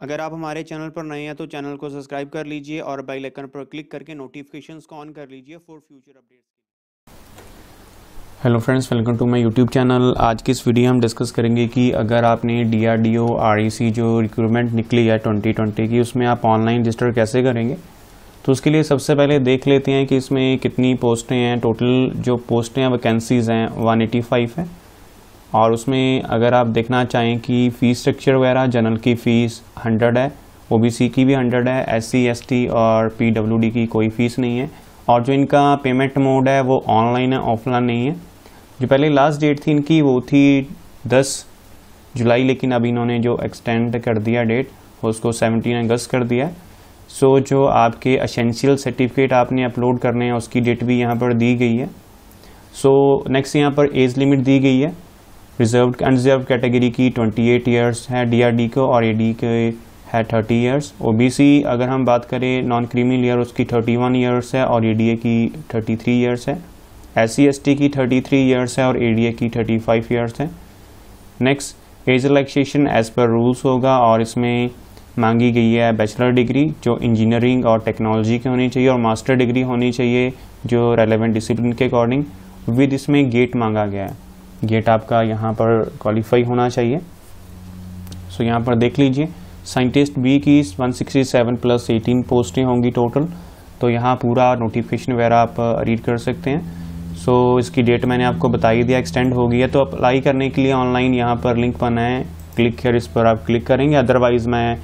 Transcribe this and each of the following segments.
अगर आप हमारे चैनल पर नए हैं तो चैनल को सब्सक्राइब कर लीजिए और बेल आइकन पर क्लिक करके नोटिफिकेशंस को ऑन कर लीजिए for future updates. Hello friends, welcome to my YouTube channel. आज की इस वीडियो हम डिस्कस करेंगे कि अगर आपने DRDO REC जो रिक्रूटमेंट निकली है 2020 की, उसमें आप ऑनलाइन रजिस्टर कैसे करेंगे। तो उसके लिए सबसे पहले देख लेते हैं कि इसमें कितनी पोस्टें हैं। टोटल जो पोस्टें हैं वैकेंसीज़ हैं 185 है। और उसमें अगर आप देखना चाहें कि फ़ीस स्ट्रक्चर वगैरह, जनरल की फ़ीस 100 है, OBC की भी 100 है, SC ST और PWD की कोई फ़ीस नहीं है। और जो इनका पेमेंट मोड है वो ऑनलाइन है, ऑफलाइन नहीं है। जो पहले लास्ट डेट थी इनकी वो थी 10 जुलाई, लेकिन अब इन्होंने जो एक्सटेंड कर दिया डेट उसको 17 अगस्त कर दिया। सो जो आपके एसेंशियल सर्टिफिकेट आपने अपलोड करने हैं उसकी डेट भी यहाँ पर दी गई है। सो नेक्स्ट यहाँ पर एज लिमिट दी गई है। रिजर्व अनरिजर्व कैटेगरी की 28 ईयर्स है DRD को, और AD के है 30 ईयर्स। OBC अगर हम बात करें नॉन क्रीमी लेयर उसकी 31 ईयर्स है और ADA की 33 ईयर्स है। SC ST की 33 ईयर्स है और ADA की 35 ईयर्स है। नेक्स्ट एज रिलैक्सेशन एज पर रूल्स होगा, और इसमें मांगी गई है बैचलर डिग्री जो इंजीनियरिंग और टेक्नोलॉजी की होनी चाहिए, और मास्टर डिग्री होनी चाहिए जो रेलेवेंट डिसिप्लिन के अकॉर्डिंग। विद इसमें गेट मांगा गया है, गेट आपका यहाँ पर क्वालिफाई होना चाहिए। सो यहाँ पर देख लीजिए, साइंटिस्ट B की 167 + 18 पोस्टें होंगी टोटल। तो यहाँ पूरा नोटिफिकेशन वगैरह आप रीड कर सकते हैं। सो इसकी डेट मैंने आपको बता ही दिया, एक्सटेंड हो गई है। तो अप्लाई करने के लिए ऑनलाइन यहाँ पर लिंक बना है, क्लिक हियर, इस पर आप क्लिक करेंगे। अदरवाइज़ मैं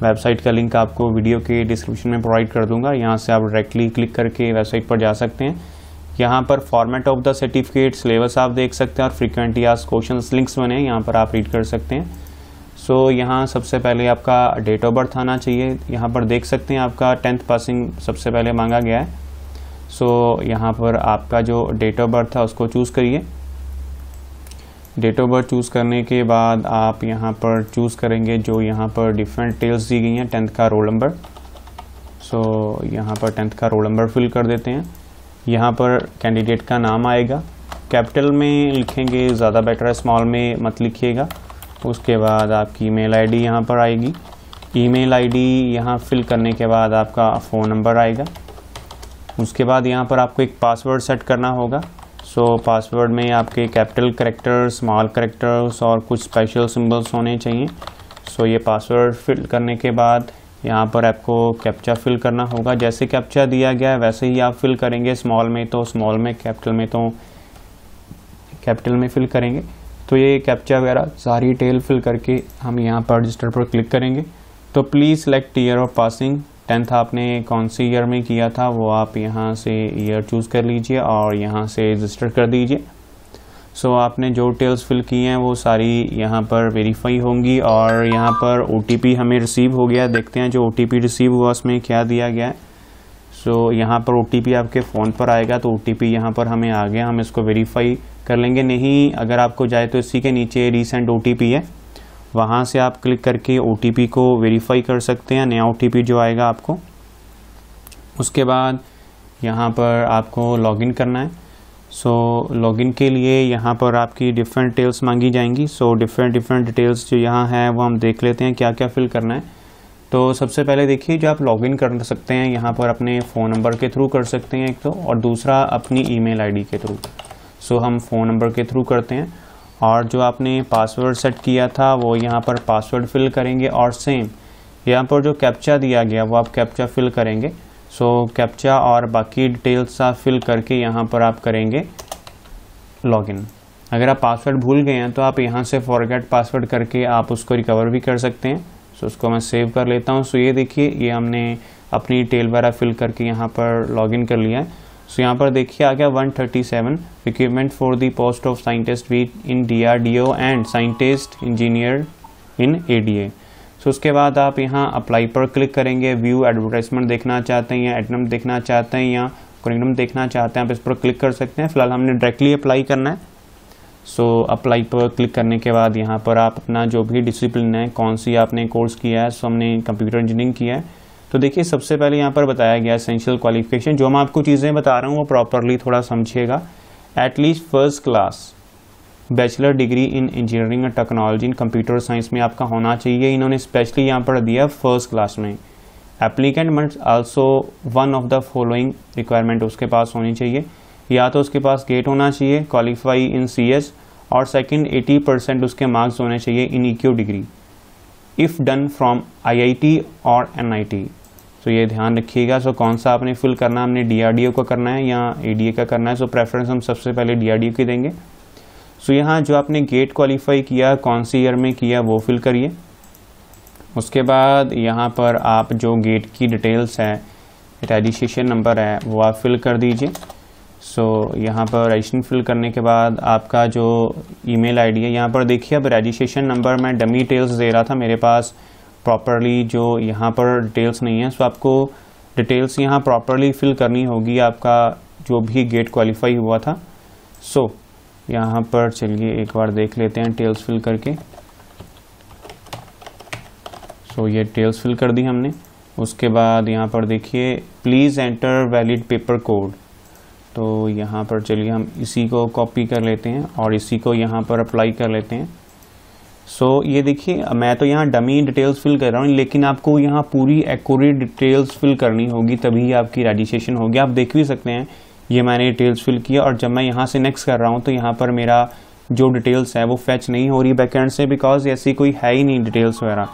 वेबसाइट का लिंक आपको वीडियो के डिस्क्रिप्शन में प्रोवाइड कर दूंगा, यहाँ से आप डायरेक्टली क्लिक करके वेबसाइट पर जा सकते हैं। यहाँ पर format of the certificate, syllabus आप देख सकते हैं, और फ्रीक्वेंटली आस्क्ड क्वेश्चंस लिंक्स बने हैं, यहाँ पर आप रीड कर सकते हैं। सो यहाँ सबसे पहले आपका डेट ऑफ बर्थ आना चाहिए। यहाँ पर देख सकते हैं आपका 10th पासिंग सबसे पहले मांगा गया है। सो यहाँ पर आपका जो डेट ऑफ बर्थ था उसको चूज़ करिए। डेट ऑफ बर्थ चूज़ करने के बाद आप यहाँ पर चूज़ करेंगे जो यहाँ पर डिफरेंट डिटेल्स दी गई हैं। 10th का रोल नंबर, सो यहाँ पर 10th का रोल नंबर फिल कर देते हैं। यहाँ पर कैंडिडेट का नाम आएगा, कैपिटल में लिखेंगे ज़्यादा बेटर है, स्मॉल में मत लिखिएगा। उसके बाद आपकी ईमेल आईडी यहाँ पर आएगी। ईमेल आईडी यहाँ फिल करने के बाद आपका फ़ोन नंबर आएगा। उसके बाद यहाँ पर आपको एक पासवर्ड सेट करना होगा। सो पासवर्ड में आपके कैपिटल कैरेक्टर्स, स्मॉल कैरेक्टर्स और कुछ स्पेशल सिंबल्स होने चाहिए। सो ये पासवर्ड फिल करने के बाद यहाँ पर आपको कैप्चा फिल करना होगा। जैसे कैप्चा दिया गया है वैसे ही आप फिल करेंगे। स्मॉल में तो स्मॉल में, कैपिटल में तो कैपिटल में फिल करेंगे। तो ये कैप्चा वगैरह सारी डिटेल फिल करके हम यहाँ पर रजिस्टर पर क्लिक करेंगे। तो please select year of passing. 10th आपने कौन सी ईयर में किया था वो आप यहाँ से ईयर चूज़ कर लीजिए और यहाँ से रजिस्टर कर दीजिए। सो आपने जो डिटेल्स फिल की हैं वो सारी यहाँ पर वेरीफाई होंगी। और यहाँ पर OTP हमें रिसीव हो गया, देखते हैं जो OTP रिसीव हुआ उसमें क्या दिया गया है। सो यहाँ पर OTP आपके फ़ोन पर आएगा, तो OTP यहाँ पर हमें आ गया, हम इसको वेरीफाई कर लेंगे। नहीं अगर आपको जाए तो इसी के नीचे रीसेंट OTP है, वहाँ से आप क्लिक करके OTP को वेरीफाई कर सकते हैं, नया OTP जो आएगा आपको। उसके बाद यहाँ पर आपको लॉगिन करना है। सो लॉगिन के लिए यहाँ पर आपकी डिफरेंट डिटेल्स मांगी जाएंगी। सो डिफरेंट डिटेल्स जो यहाँ है वो हम देख लेते हैं क्या क्या फिल करना है। तो सबसे पहले देखिए, जो आप लॉगिन कर सकते हैं यहाँ पर अपने फ़ोन नंबर के थ्रू कर सकते हैं एक तो, और दूसरा अपनी ईमेल आईडी के थ्रू। सो हम फ़ोन नंबर के थ्रू करते हैं, और जो आपने पासवर्ड सेट किया था वो यहाँ पर पासवर्ड फिल करेंगे, और सेम यहाँ पर जो कैप्चा दिया गया वो आप कैप्चा फिल करेंगे। सो कैप्चा और बाकी डिटेल्स आप फिल करके यहाँ पर आप करेंगे लॉगिन। अगर आप पासवर्ड भूल गए हैं तो आप यहाँ से फॉरगेट पासवर्ड करके आप उसको रिकवर भी कर सकते हैं। सो उसको मैं सेव कर लेता हूँ। सो ये देखिए, ये हमने अपनी डिटेल वगैरह फिल करके यहाँ पर लॉगिन कर लिया है। सो यहाँ पर देखिए आ गया 137 requirement for the post of scientist be in DRDO and scientist engineer in ADA। सो उसके बाद आप यहाँ अप्लाई पर क्लिक करेंगे। व्यू एडवर्टाइजमेंट देखना चाहते हैं या एडनम देखना चाहते हैं या करिकुलम देखना चाहते हैं, आप इस पर क्लिक कर सकते हैं। फिलहाल हमने डायरेक्टली अप्लाई करना है। सो अप्लाई पर क्लिक करने के बाद यहाँ पर आप अपना जो भी डिसिप्लिन है, कौन सी आपने कोर्स किया है, सो हमने कंप्यूटर इंजीनियरिंग किया है। तो देखिए सबसे पहले यहाँ पर बताया गया एसेंशियल क्वालिफिकेशन। जो मैं आपको चीज़ें बता रहा हूँ वो प्रॉपरली थोड़ा समझिएगा। At least first class bachelor degree in engineering and technology in computer science में आपका होना चाहिए। इन्होंने स्पेशली यहाँ पर दिया फर्स्ट क्लास में। Applicant must also one of the following requirement उसके पास होनी चाहिए, या तो उसके पास गेट होना चाहिए, क्वालिफाई इन CS, और सेकंड 80% उसके मार्क्स होने चाहिए इन EQ degree if done from IIT और NIT। तो ये ध्यान रखिएगा। सो कौन सा आपने फिल करना है, हमने DRDO का करना है या ADA का करना है। सो प्रेफरेंस हम सबसे पहले DRDO की देंगे। सो यहाँ जो आपने गेट क्वालिफाई किया, कौन सी ईयर में किया, वो फिल करिए। उसके बाद यहाँ पर आप जो गेट की डिटेल्स है, रजिस्ट्रेशन नंबर है, वो आप फिल कर दीजिए। सो यहाँ पर रजिस्ट्रेशन फिल करने के बाद आपका जो ईमेल आईडी है, यहाँ पर देखिए अब रजिस्ट्रेशन नंबर मैं डमी डिटेल्स दे रहा था, मेरे पास प्रॉपरली जो यहाँ पर डिटेल्स नहीं है। सो आपको डिटेल्स यहाँ प्रॉपरली फिल करनी होगी, आपका जो भी गेट क्वालिफाई हुआ था। सो यहाँ पर चलिए एक बार देख लेते हैं डिटेल्स फिल करके। सो ये डिटेल्स फिल कर दी हमने। उसके बाद यहाँ पर देखिए please enter valid paper code. तो यहाँ पर चलिए हम इसी को कॉपी कर लेते हैं और इसी को यहाँ पर अप्लाई कर लेते हैं। सो ये देखिए मैं तो यहाँ डमी डिटेल्स फिल कर रहा हूँ, लेकिन आपको यहाँ पूरी एक्यूरेट डिटेल्स फिल करनी होगी, तभी आपकी रजिस्ट्रेशन होगी। आप देख भी सकते हैं ये मैंने डिटेल्स फिल किया, और जब मैं यहाँ से नेक्स्ट कर रहा हूँ तो यहाँ पर मेरा जो डिटेल्स है वो फैच नहीं हो रही बैकएंड से, बिकॉज ऐसी कोई है ही नहीं डिटेल्स वगैरह।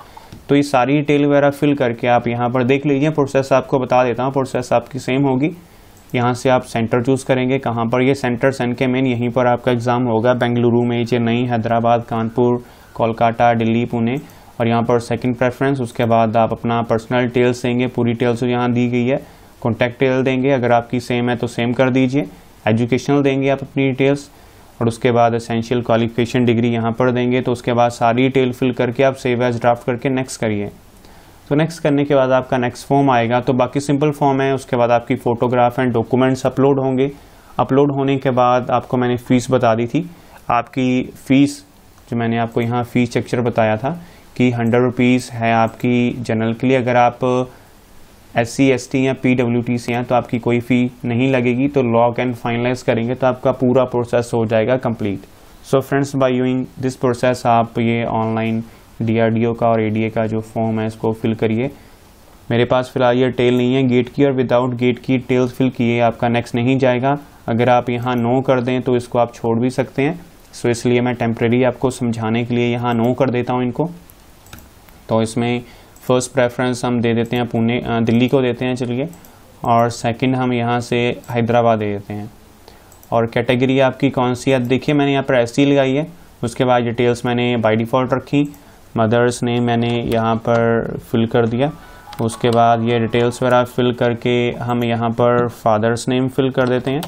तो ये सारी डिटेल वगैरह फिल करके आप यहाँ पर देख लीजिए। प्रोसेस आपको बता देता हूँ, प्रोसेस आपकी सेम होगी। यहाँ से आप सेंटर चूज़ करेंगे, कहाँ पर, ये सेंटर के मेन यहीं पर आपका एग्ज़ाम होगा, बेंगलुरु में, चेन्नई, हैदराबाद, कानपुर, कोलकाता, दिल्ली, पुणे, और यहाँ पर सेकंड प्रेफरेंस। उसके बाद आप अपना पर्सनल डिटेल्स देंगे, पूरी डिटेल्स यहाँ दी गई है। कॉन्टैक्ट डिटेल देंगे, अगर आपकी सेम है तो सेम कर दीजिए। एजुकेशनल देंगे आप अपनी डिटेल्स, और उसके बाद एसेंशियल क्वालिफिकेशन डिग्री यहाँ पर देंगे। तो उसके बाद सारी डिटेल फिल करके आप सेव एज ड्राफ्ट करके नेक्स्ट करिए। तो नेक्स्ट करने के बाद आपका नेक्स्ट फॉर्म आएगा। तो बाकी सिंपल फॉर्म है। उसके बाद आपकी फ़ोटोग्राफ एंड डॉक्यूमेंट्स अपलोड होंगे। अपलोड होने के बाद आपको मैंने फ़ीस बता दी थी। आपकी फ़ीस जो मैंने आपको यहाँ फ़ीस स्ट्रक्चर बताया था कि 100 रुपीज़ है आपकी जनरल के लिए। अगर आप SC ST या PWT से हैं तो आपकी कोई फ़ी नहीं लगेगी। तो लॉग एंड फाइनलाइज करेंगे तो आपका पूरा प्रोसेस हो जाएगा complete. So friends, by using this process आप ये ऑनलाइन DRDO का और ADA का जो फॉर्म है इसको फिल करिए। मेरे पास फिलहाल ये डिटेल नहीं है गेट की, और विदाउट गेट की डिटेल्स फिल किए आपका नेक्स्ट नहीं जाएगा। अगर आप यहाँ नो कर दें तो इसको आप छोड़ भी सकते हैं। सो इसलिए मैं टेम्प्रेरी आपको समझाने के लिए यहाँ नो कर देता हूँ इनको। तो इसमें फर्स्ट प्रेफरेंस हम दे देते हैं दिल्ली को देते हैं, चलिए, और सेकंड हम यहाँ से हैदराबाद दे देते हैं। और कैटेगरी आपकी कौन सी है, देखिए मैंने यहाँ पर SC लगाई है। उसके बाद डिटेल्स मैंने बाय डिफ़ॉल्ट रखी। मदर्स नेम मैंने यहाँ पर फिल कर दिया। उसके बाद ये डिटेल्स वगैरह फिल करके हम यहाँ पर फादर्स नेम फिल कर देते हैं।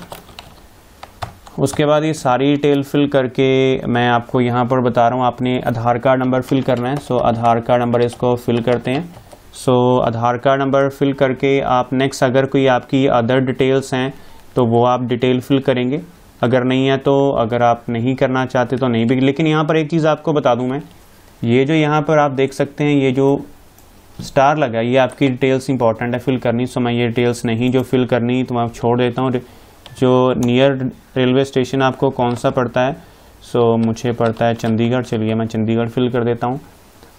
उसके बाद ये सारी डिटेल फिल करके मैं आपको यहाँ पर बता रहा हूँ, आपने आधार कार्ड नंबर फिल करना है। सो आधार कार्ड नंबर इसको फिल करते हैं। सो आधार कार्ड नंबर फिल करके आप नेक्स्ट अगर कोई आपकी अदर डिटेल्स हैं तो वो आप डिटेल फिल करेंगे। अगर नहीं है तो, अगर आप नहीं करना चाहते तो नहीं भी। लेकिन यहाँ पर एक चीज़ आपको बता दूँ मैं, ये जो यहाँ पर आप देख सकते हैं ये जो स्टार लगा, ये आपकी डिटेल्स इंपॉर्टेंट है फिल करनी। सो मैं ये डिटेल्स नहीं जो फिल करनी तो मैं आप छोड़ देता हूँ। जो नियर रेलवे स्टेशन आपको कौन सा पड़ता है, सो मुझे पड़ता है चंडीगढ़। चलिए मैं चंडीगढ़ फिल कर देता हूँ।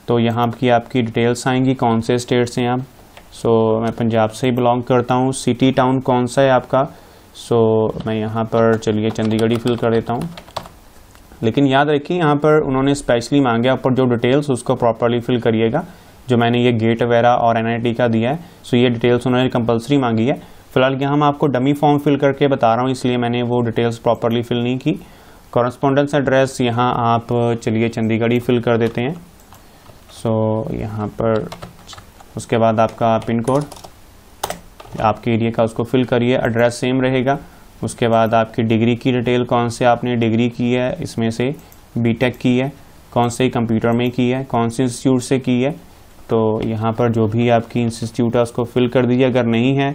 तो यहाँ की आपकी डिटेल्स आएंगी, कौन से स्टेट से हैं आप। सो मैं पंजाब से ही बिलोंग करता हूँ। सिटी टाउन कौन सा है आपका, सो मैं यहाँ पर चलिए चंडीगढ़ ही फिल कर देता हूँ। लेकिन याद रखिए यहाँ पर उन्होंने स्पेशली मांगे ऊपर जो डिटेल्स उसको प्रॉपरली फिल करिएगा। जो मैंने ये गेट वगैरह और NIT का दिया है, सो ये डिटेल्स उन्होंने कंपलसरी मांगी है। फिलहाल यहाँ मैं आपको डमी फॉर्म फिल करके बता रहा हूँ, इसलिए मैंने वो डिटेल्स प्रॉपरली फिल नहीं की। कॉरेस्पॉन्डेंस एड्रेस यहाँ आप चलिए चंडीगढ़ ही फिल कर देते हैं। सो यहाँ पर उसके बाद आपका पिन कोड आपके एरिया का उसको फिल करिए, एड्रेस सेम रहेगा। उसके बाद आपकी डिग्री की डिटेल, कौन से आपने डिग्री की है, इसमें से BTech की है, कौन से कंप्यूटर में की है, कौन से इंस्टीट्यूट से की है। तो यहाँ पर जो भी आपकी इंस्टीट्यूट है उसको फिल कर दीजिए। अगर नहीं है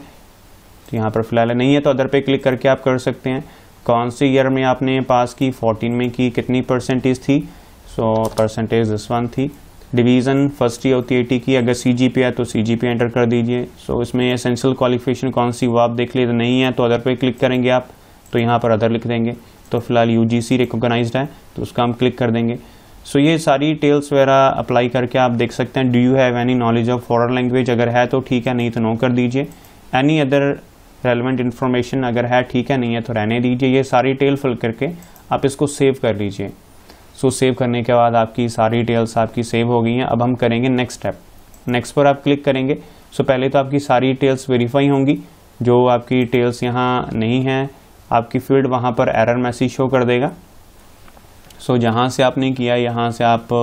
तो यहाँ पर फिलहाल नहीं है तो अदर पे क्लिक करके आप कर सकते हैं। कौन से ईयर में आपने पास की, 14 में की, कितनी परसेंटेज थी, सो परसेंटेज दिस वन थी। डिवीज़न फर्स्ट ईयर होती है 80 की, अगर CGPA है तो CGPA एंटर कर दीजिए। सो इसमें एसेंशियल क्वालिफिकेशन कौन सी वो आप देख लीजिए, नहीं है तो अदर पे क्लिक करेंगे आप, तो यहाँ पर अदर लिख देंगे। तो फिलहाल UGC रिकॉग्नाइज्ड है तो उसका हम क्लिक कर देंगे। सो ये सारी डिटेल्स वगैरह अप्लाई करके आप देख सकते हैं। Do you have any knowledge of foreign language, अगर है तो ठीक है, नहीं तो नो कर दीजिए। एनी अदर रेलेवेंट इन्फॉर्मेशन, अगर है ठीक है, नहीं है तो रहने दीजिए। ये सारी डिटेल फिल करके आप इसको सेव कर लीजिए। सो सेव करने के बाद आपकी सारी डिटेल्स आपकी सेव हो गई हैं। अब हम करेंगे नेक्स्ट स्टेप। नेक्स्ट पर आप क्लिक करेंगे। सो पहले तो आपकी सारी डिटेल्स वेरीफाई होंगी। जो आपकी डिटेल्स यहाँ नहीं है आपकी फील्ड, वहाँ पर एरर मैसेज शो कर देगा। सो जहाँ से आपने किया यहाँ से आप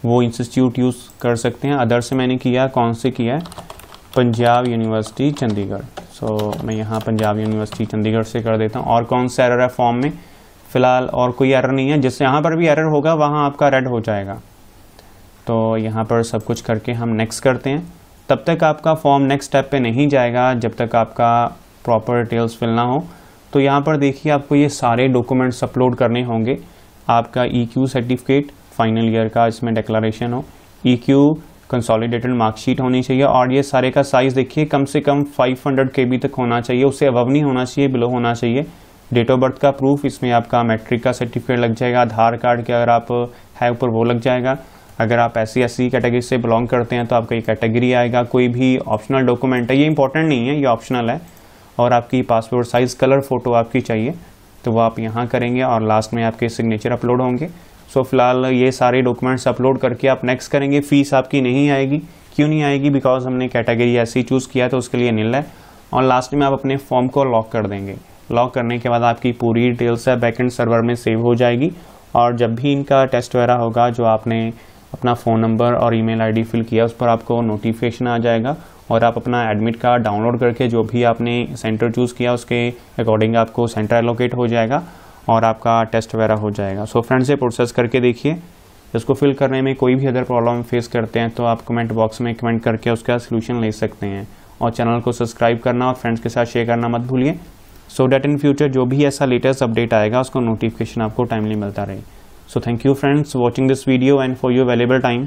वो इंस्टीट्यूट यूज़ कर सकते हैं। अदर से मैंने किया, कौन से किया है, पंजाब यूनिवर्सिटी चंडीगढ़। सो मैं यहाँ पंजाब यूनिवर्सिटी चंडीगढ़ से कर देता हूँ। और कौन सा एरर है फॉर्म में, फ़िलहाल और कोई एरर नहीं है। जिससे यहाँ पर भी एरर होगा वहाँ आपका रेड हो जाएगा। तो यहाँ पर सब कुछ करके हम नेक्स्ट करते हैं। तब तक आपका फॉर्म नेक्स्ट स्टेप पे नहीं जाएगा जब तक आपका प्रॉपर डिटेल्स फिल ना हो। तो यहाँ पर देखिए आपको ये सारे डॉक्यूमेंट्स अपलोड करने होंगे। आपका EQ सर्टिफिकेट फाइनल ईयर का, इसमें डिक्लेरेशन हो, EQ कंसोलिडेटेड मार्कशीट होनी चाहिए। और ये सारे का साइज़ देखिए कम से कम 500 KB तक होना चाहिए, उससे अबव नहीं होना चाहिए, बिलो होना चाहिए। डेट ऑफ बर्थ का प्रूफ, इसमें आपका मैट्रिक का सर्टिफिकेट लग जाएगा। आधार कार्ड के अगर आप है ऊपर वो लग जाएगा। अगर आप SC/SC कैटेगरी से बिलोंग करते हैं तो आपका ये कैटेगरी आएगा। कोई भी ऑप्शनल डॉक्यूमेंट है, ये इंपॉर्टेंट नहीं है, ये ऑप्शनल है। और आपकी पासपोर्ट साइज़ कलर फ़ोटो आपकी चाहिए तो वो आप यहाँ करेंगे और लास्ट में आपके सिग्नेचर अपलोड होंगे। सो फिलहाल ये सारे डॉक्यूमेंट्स अपलोड करके आप नेक्स्ट करेंगे। फ़ीस आपकी नहीं आएगी। क्यों नहीं आएगी? बिकॉज हमने कैटेगरी ऐसी चूज़ किया तो उसके लिए नील है। और लास्ट में आप अपने फॉर्म को लॉक कर देंगे। लॉक करने के बाद आपकी पूरी डिटेल्स है बैकएंड सर्वर में सेव हो जाएगी। और जब भी इनका टेस्ट वगैरह होगा, जो आपने अपना फ़ोन नंबर और ईमेल आईडी फिल किया उस पर आपको नोटिफिकेशन आ जाएगा। और आप अपना एडमिट कार्ड डाउनलोड करके जो भी आपने सेंटर चूज़ किया उसके अकॉर्डिंग आपको सेंटर एलोकेट हो जाएगा और आपका टेस्ट वगैरह हो जाएगा। सो फ्रेंड्स, ये प्रोसेस करके देखिए। इसको फिल करने में कोई भी अदर प्रॉब्लम फेस करते हैं तो आप कमेंट बॉक्स में कमेंट करके उसका सलूशन ले सकते हैं। और चैनल को सब्सक्राइब करना और फ्रेंड्स के साथ शेयर करना मत भूलिए, सो डैट इन फ्यूचर जो भी ऐसा लेटेस्ट अपडेट आएगा उसको नोटिफिकेशन आपको टाइमली मिलता रहे। So thank you friends watching this video and for your valuable time.